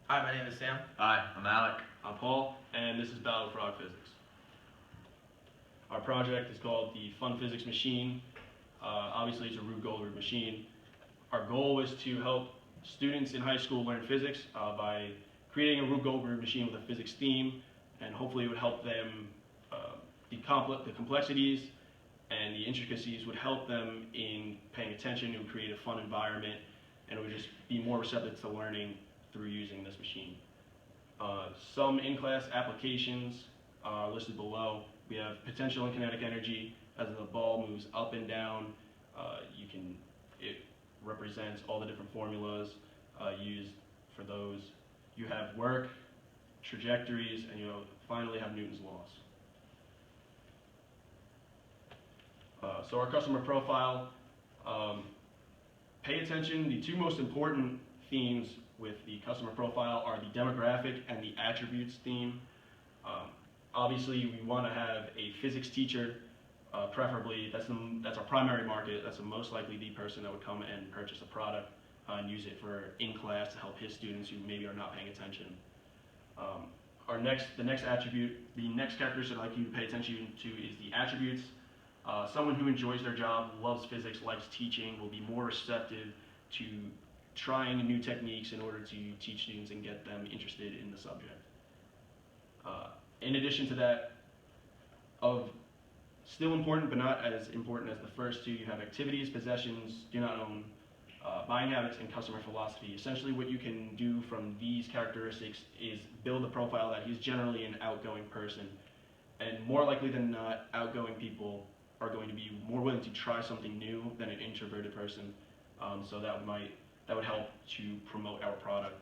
Hi, my name is Sam. Hi, I'm Alec. I'm Paul, and this is Battle Frog Physics. Our project is called the Fun Physics Machine. Obviously, it's a Rube Goldberg machine. Our goal was to help students in high school learn physics by creating a Rube Goldberg machine with a physics theme, and hopefully it would help them, the complexities and the intricacies would help them in paying attention. It would create a fun environment, and it would just be more receptive to learning through using this machine. Some in-class applications are listed below. We have potential and kinetic energy. As the ball moves up and down, it represents all the different formulas used for those. You have work, trajectories, and you finally have Newton's laws. So our customer profile, pay attention. The two most important themes with the customer profile are the demographic and the attributes theme. Obviously, we want to have a physics teacher, preferably. That's our primary market. That's the most likely the person that would come and purchase a product and use it for in class to help his students who maybe are not paying attention. The next characteristic I'd like you to pay attention to is the attributes. Someone who enjoys their job, loves physics, likes teaching, will be more receptive to trying new techniques in order to teach students and get them interested in the subject. In addition to that, still important but not as important as the first two, you have activities, possessions, do not own, buying habits, and customer philosophy. Essentially what you can do from these characteristics is build a profile that he's generally an outgoing person, and more likely than not, outgoing people are going to be more willing to try something new than an introverted person. So that would help to promote our product.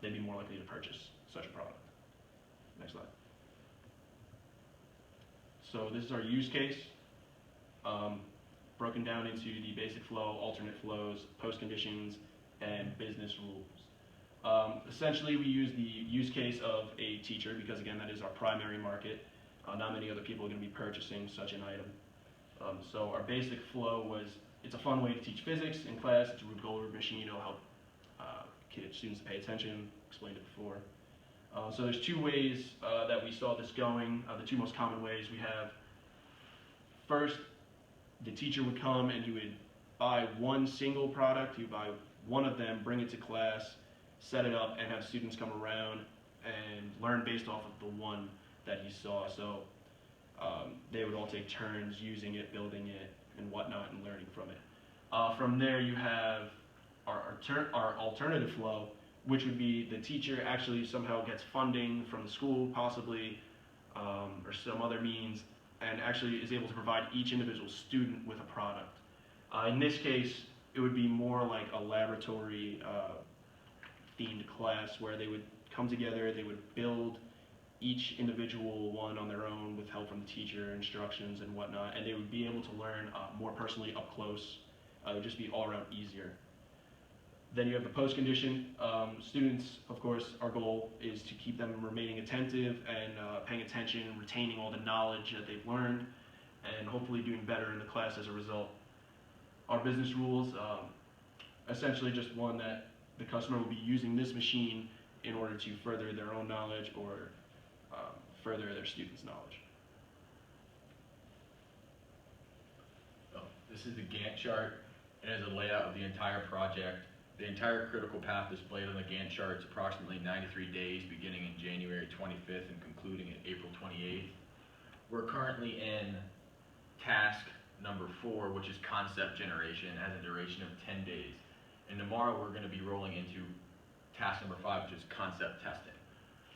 They'd be more likely to purchase such a product. Next slide. So this is our use case, broken down into the basic flow, alternate flows, post conditions, and business rules. Essentially, we use the use case of a teacher because, again, that is our primary market. Not many other people are going to be purchasing such an item. So our basic flow was, it's a fun way to teach physics in class. It's a Rube Goldberg machine. It'll help students to pay attention. Explained it before. So there's two ways that we saw this going. The two most common ways we have. First, the teacher would come and he would buy one single product. He would buy one of them, bring it to class, set it up, and have students come around and learn based off of the one that he saw. So they would all take turns using it, building it, and whatnot, and learning from it. From there, you have our alternative flow, which would be the teacher actually somehow gets funding from the school, possibly, or some other means, and actually is able to provide each individual student with a product. In this case, it would be more like a laboratory themed class where they would come together, they would build each individual one on their own with help from the teacher, instructions, and whatnot, and they would be able to learn more personally up close. It would just be all around easier. Then you have the post condition. Students, of course, our goal is to keep them remaining attentive and paying attention, retaining all the knowledge that they've learned, and hopefully doing better in the class as a result. Our business rules, essentially just one that the customer will be using this machine in order to further their own knowledge or further their students' knowledge. So this is the Gantt chart. It has a layout of the entire project. The entire critical path displayed on the Gantt chart is approximately 93 days, beginning in January 25th and concluding in April 28th. We're currently in task number 4, which is concept generation, has a duration of 10 days. And tomorrow we're going to be rolling into task number 5, which is concept testing.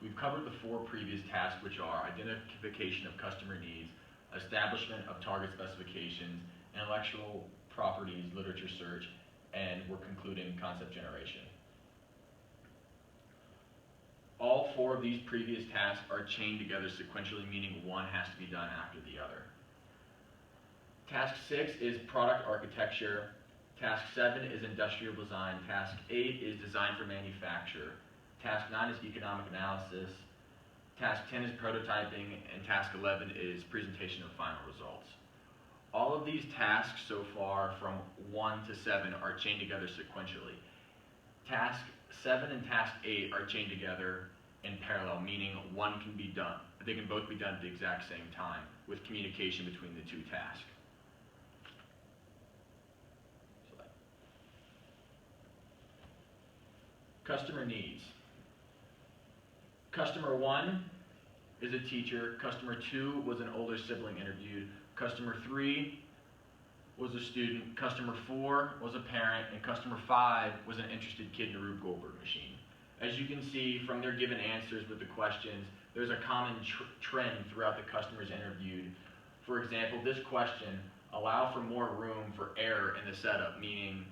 We've covered the 4 previous tasks, which are identification of customer needs, establishment of target specifications, intellectual properties, literature search, and we're concluding concept generation. All 4 of these previous tasks are chained together sequentially, meaning one has to be done after the other. Task 6 is product architecture. Task 7 is industrial design. Task 8 is design for manufacture. Task 9 is economic analysis. Task 10 is prototyping, and task 11 is presentation of final results. All of these tasks so far from 1 to 7 are chained together sequentially. Task 7 and task 8 are chained together in parallel, meaning one can be done. They can both be done at the exact same time with communication between the two tasks. Customer needs. Customer 1 is a teacher. Customer 2 was an older sibling interviewed. Customer 3 was a student. Customer 4 was a parent. And customer 5 was an interested kid in a Rube Goldberg machine. As you can see from their given answers with the questions, there's a common trend throughout the customers interviewed. For example, this question, allow for more room for error in the setup, meaning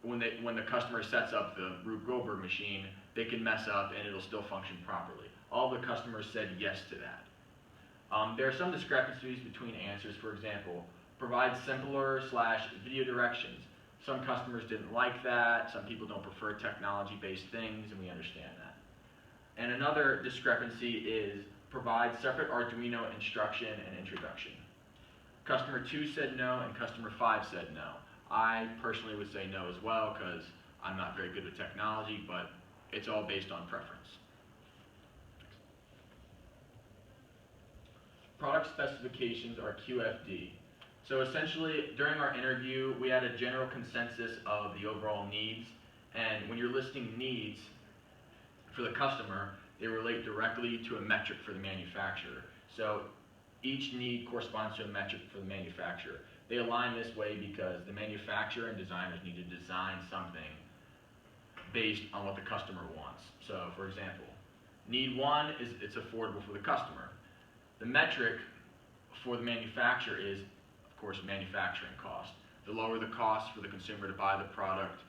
when the customer sets up the Rube Goldberg machine, they can mess up and it'll still function properly. All the customers said yes to that. There are some discrepancies between answers. For example, provide simpler / video directions. Some customers didn't like that. Some people don't prefer technology-based things, and we understand that. And another discrepancy is provide separate Arduino instruction and introduction. Customer 2 said no, and customer 5 said no. I personally would say no as well, because I'm not very good with technology, but it's all based on preference. Product specifications are QFD. So essentially, during our interview, we had a general consensus of the overall needs, and when you're listing needs for the customer, they relate directly to a metric for the manufacturer. So each need corresponds to a metric for the manufacturer. They align this way because the manufacturer and designers need to design something based on what the customer wants. So for example, need 1 is it's affordable for the customer. The metric for the manufacturer is, of course, manufacturing cost. The lower the cost for the consumer to buy the product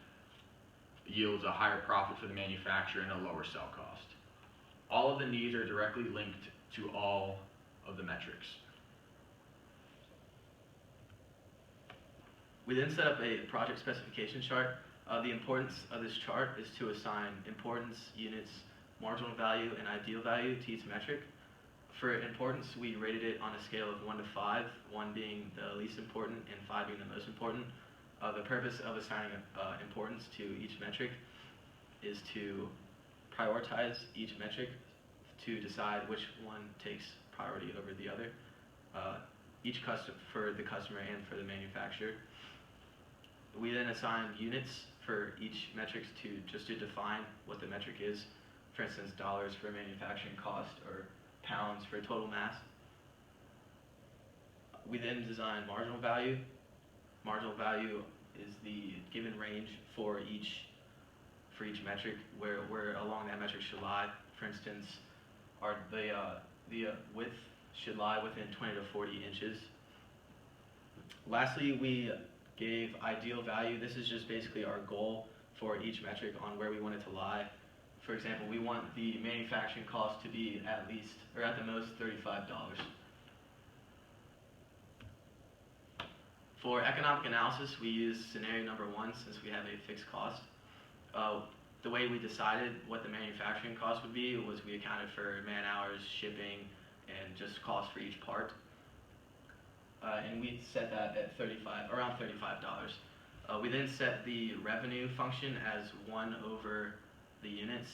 yields a higher profit for the manufacturer and a lower sell cost. All of the needs are directly linked to all of the metrics. We then set up a project specification chart. The importance of this chart is to assign importance, units, marginal value, and ideal value to each metric. For importance, we rated it on a scale of 1 to 5, 1 being the least important and 5 being the most important. The purpose of assigning importance to each metric is to prioritize each metric to decide which one takes priority over the other, for the customer and for the manufacturer. We then assign units for each metric to define what the metric is. For instance, dollars for manufacturing cost or pounds for total mass. We then design marginal value. Marginal value is the given range for each metric where along that metric should lie. For instance, the width should lie within 20 to 40 inches. Lastly, we gave ideal value. This is just basically our goal for each metric on where we want it to lie. For example, we want the manufacturing cost to be at least, or at the most, $35. For economic analysis, we use scenario number 1 since we have a fixed cost. The way we decided what the manufacturing cost would be was we accounted for man hours, shipping, and just cost for each part. And we set that at around $35. We then set the revenue function as 1 over the units.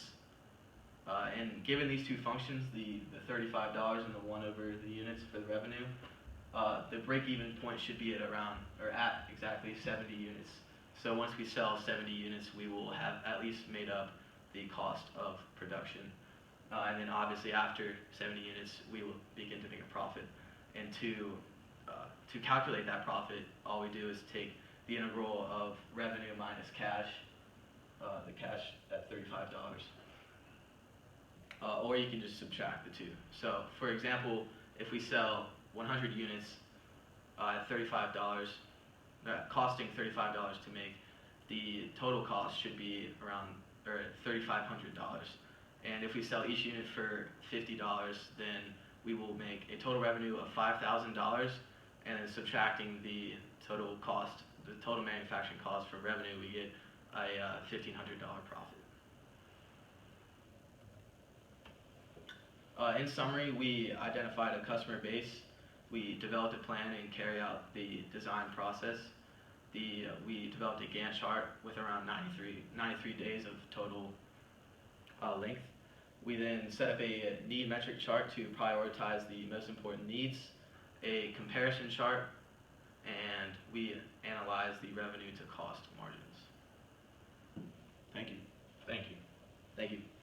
And given these two functions, the $35 and the 1 over the units for the revenue, the break-even point should be at exactly 70 units. So once we sell 70 units, we will have at least made up the cost of production. And then obviously after 70 units, we will begin to make a profit. And to calculate that profit, all we do is take the integral of revenue minus cash, the cash at $35. Or you can just subtract the two. So for example, if we sell 100 units at $35, costing $35 to make, the total cost should be around $3,500. And if we sell each unit for $50, then we will make a total revenue of $5,000, and then subtracting the total cost, the total manufacturing cost from revenue, we get a $1,500 profit. In summary, we identified a customer base, we developed a plan and carried out the design process. we developed a Gantt chart with around 93 days of total length. We then set up a need metric chart to prioritize the most important needs, a comparison chart, and we analyzed the revenue to cost margin.